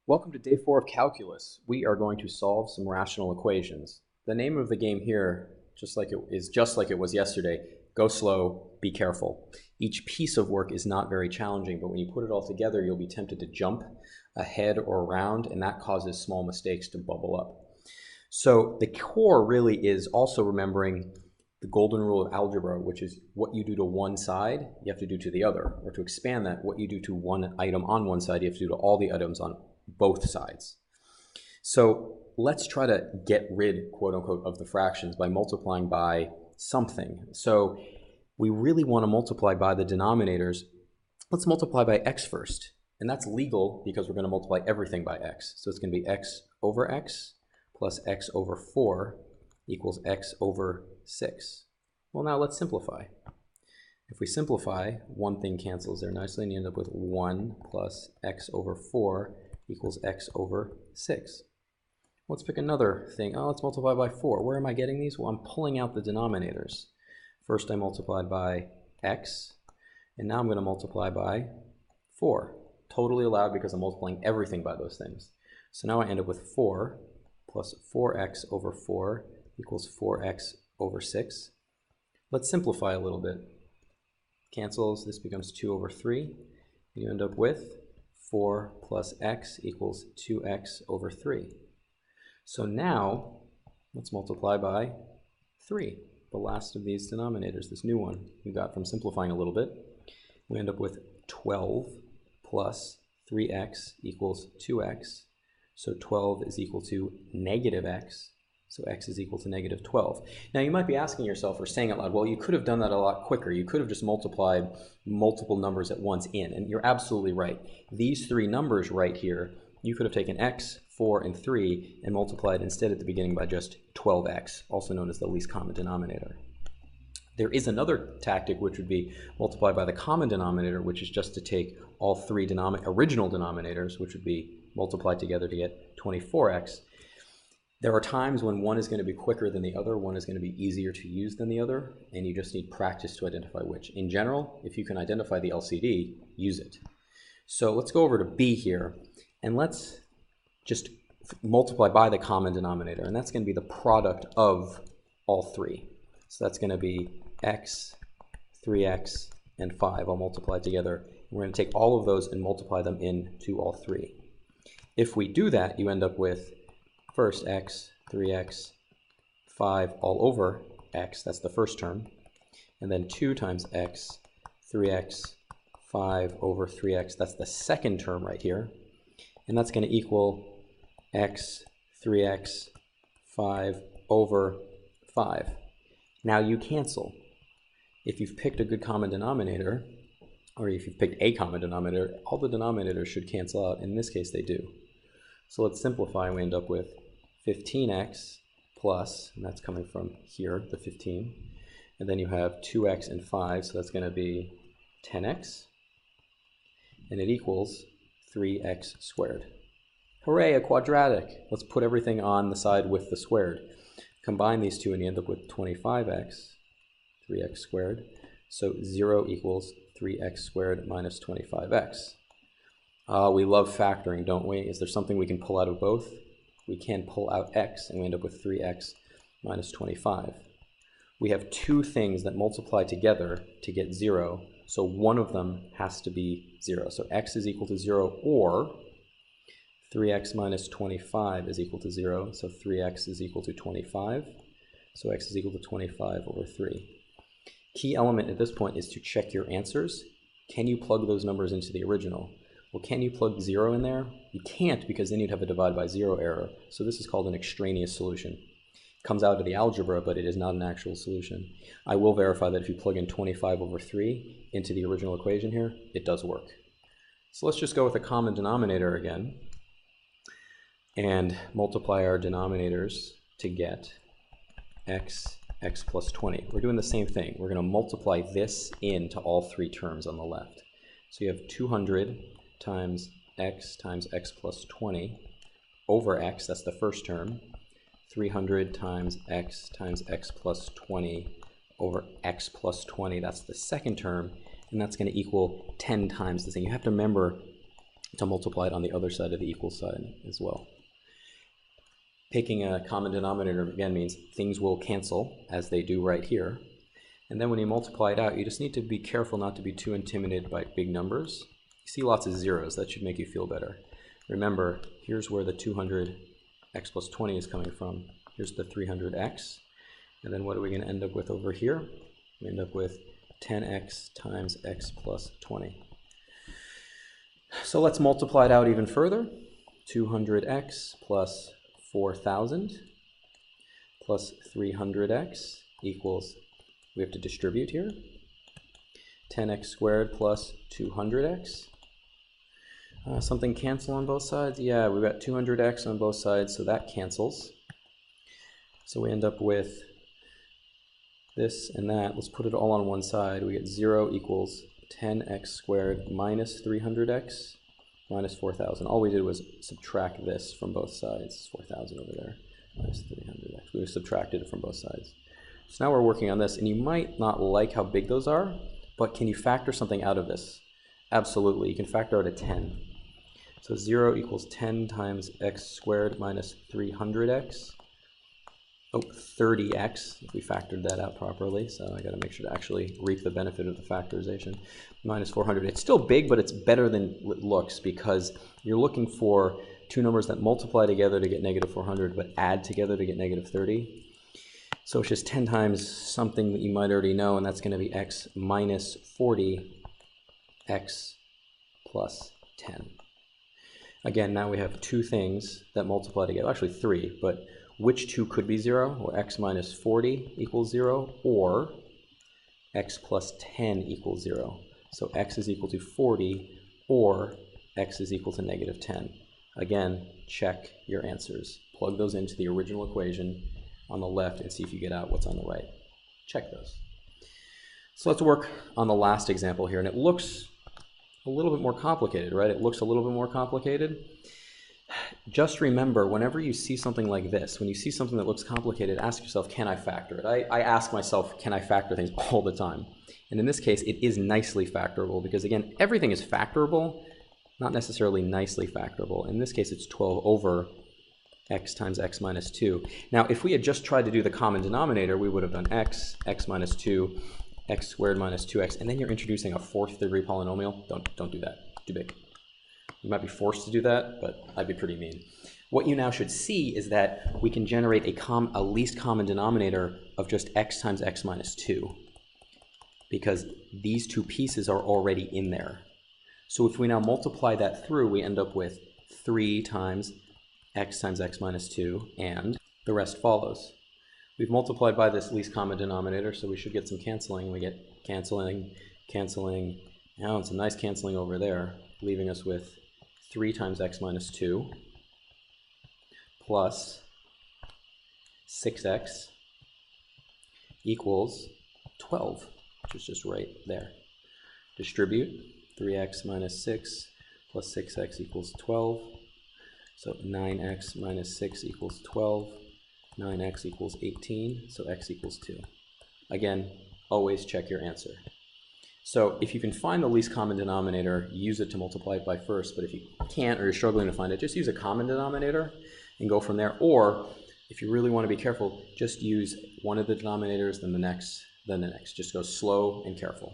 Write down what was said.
Welcome to day 4 of calculus. We are going to solve some rational equations. The name of the game here, just like it was yesterday, go slow, be careful. Each piece of work is not very challenging, but when you put it all together, you'll be tempted to jump ahead or around, and that causes small mistakes to bubble up. So the core really is also remembering the golden rule of algebra, which is what you do to one side, you have to do to the other. Or to expand that, what you do to one item on one side, you have to do to all the items on both sides. So let's try to get rid, quote unquote, of the fractions by multiplying by something. So we really want to multiply by the denominators. Let's multiply by x first. And that's legal because we're going to multiply everything by x. So it's going to be x over x plus x over 4 equals x over 6. Well, now let's simplify. If we simplify, one thing cancels there nicely, and you end up with 1 plus x over 4 equals x over 6. Let's pick another thing. Let's multiply by 4. Where am I getting these? Well, I'm pulling out the denominators. First I multiplied by x, and now I'm going to multiply by 4. Totally allowed because I'm multiplying everything by those things. So now I end up with 4 plus 4x over 4 equals 4x over 6. Let's simplify a little bit. Cancels, this becomes 2 over 3. You end up with 4 plus x equals 2x over 3. So now, let's multiply by 3, the last of these denominators, this new one we got from simplifying a little bit. We end up with 12 plus 3x equals 2x. So 12 is equal to negative x. So x is equal to negative 12. Now you might be asking yourself or saying out loud, well, you could have done that a lot quicker. You could have just multiplied multiple numbers at once in, and you're absolutely right. These three numbers right here, you could have taken x, 4, and 3 and multiplied instead at the beginning by just 12x, also known as the least common denominator. There is another tactic which would be multiply by the common denominator, which is just to take all three original denominators, which would be multiplied together to get 24x. There are times when one is going to be quicker than the other, one is going to be easier to use than the other, and you just need practice to identify which. In general, if you can identify the LCD, use it. So let's go over to B here, and let's just multiply by the common denominator, and that's going to be the product of all three. So that's going to be x, 3x, and 5 all multiplied together. We're going to take all of those and multiply them into all three. If we do that, you end up with first x, 3x, 5 all over x, that's the first term, and then 2 times x, 3x, 5 over 3x, that's the second term right here, and that's going to equal x, 3x, 5 over 5. Now you cancel. If you've picked a good common denominator, or if you've picked a common denominator, all the denominators should cancel out. In this case, they do. So let's simplify, and we end up with 15x plus, and that's coming from here, the 15, and then you have 2x and 5, so that's going to be 10x, and it equals 3x squared. Hooray, a quadratic! Let's put everything on the side with the squared. Combine these two and you end up with 25x, 3x squared, so 0 equals 3x squared minus 25x. We love factoring, don't we? Is there something we can pull out of both? We can pull out x, and we end up with 3x minus 25. We have two things that multiply together to get 0, so one of them has to be 0. So x is equal to 0, or 3x minus 25 is equal to 0, so 3x is equal to 25. So x is equal to 25 over 3. Key element at this point is to check your answers. Can you plug those numbers into the original? Well, can you plug 0 in there? You can't, because then you'd have a divide by 0 error. So this is called an extraneous solution. It comes out of the algebra, but it is not an actual solution. I will verify that if you plug in 25 over 3 into the original equation here, it does work. So let's just go with a common denominator again and multiply our denominators to get x plus 20. We're doing the same thing. We're going to multiply this into all three terms on the left. So you have 200 times x plus 20 over x, that's the first term, 300 times x plus 20 over x plus 20, that's the second term, and that's going to equal 10 times the thing. You have to remember to multiply it on the other side of the equal sign as well. Taking a common denominator again means things will cancel, as they do right here. And then when you multiply it out, you just need to be careful not to be too intimidated by big numbers. You see lots of zeros, that should make you feel better. Remember, here's where the 200x plus 20 is coming from. Here's the 300x. And then what are we going to end up with over here? We end up with 10x times x plus 20. So let's multiply it out even further. 200x plus 4,000 plus 300x equals, we have to distribute here, 10x squared plus 200x. Something cancel on both sides? Yeah, we've got 200x on both sides, so that cancels. So we end up with this and that. Let's put it all on one side. We get 0 equals 10x squared minus 300x minus 4,000. All we did was subtract this from both sides. 4,000 over there minus 300x. We subtracted it from both sides. So now we're working on this, and you might not like how big those are, but can you factor something out of this? Absolutely. You can factor out a 10. So 0 equals 10 times x squared minus 300x. Oh, 30x, if we factored that out properly. So I got to make sure to actually reap the benefit of the factorization. Minus 400. It's still big, but it's better than it looks because you're looking for two numbers that multiply together to get negative 400, but add together to get negative 30. So it's just 10 times something that you might already know, and that's going to be x minus 40, x plus 10. Again, now we have two things that multiply together, actually three, but which two could be 0? Well, x minus 40 equals 0, or x plus 10 equals 0. So x is equal to 40, or x is equal to negative 10. Again, check your answers. Plug those into the original equation on the left and see if you get out what's on the right. Check those. So let's work on the last example here, and it looks a little bit more complicated, right? It looks a little bit more complicated. Just remember, whenever you see something like this, when you see something that looks complicated, ask yourself, can I factor it? I ask myself, can I factor things all the time? And in this case, it is nicely factorable because, again, everything is factorable, not necessarily nicely factorable. In this case, it's 12 over x times x minus 2. Now, if we had just tried to do the common denominator, we would have done x minus 2, x squared minus 2x, and then you're introducing a fourth degree polynomial. Don't do that. Too big. You might be forced to do that, but I'd be pretty mean. What you now should see is that we can generate a least common denominator of just x times x minus 2 because these two pieces are already in there. So if we now multiply that through, we end up with 3 times x minus 2, and the rest follows. We've multiplied by this least common denominator, so we should get some canceling. We get canceling, canceling. Now it's a nice canceling over there, leaving us with 3 times x minus 2 plus 6x equals 12, which is just right there. Distribute 3x minus 6 plus 6x equals 12. So 9x minus 6 equals 12. 9x equals 18, so x equals 2. Again, always check your answer. So if you can find the least common denominator, use it to multiply it by first, but if you can't or you're struggling to find it, just use a common denominator and go from there. Or if you really want to be careful, just use one of the denominators, then the next, then the next. Just go slow and careful.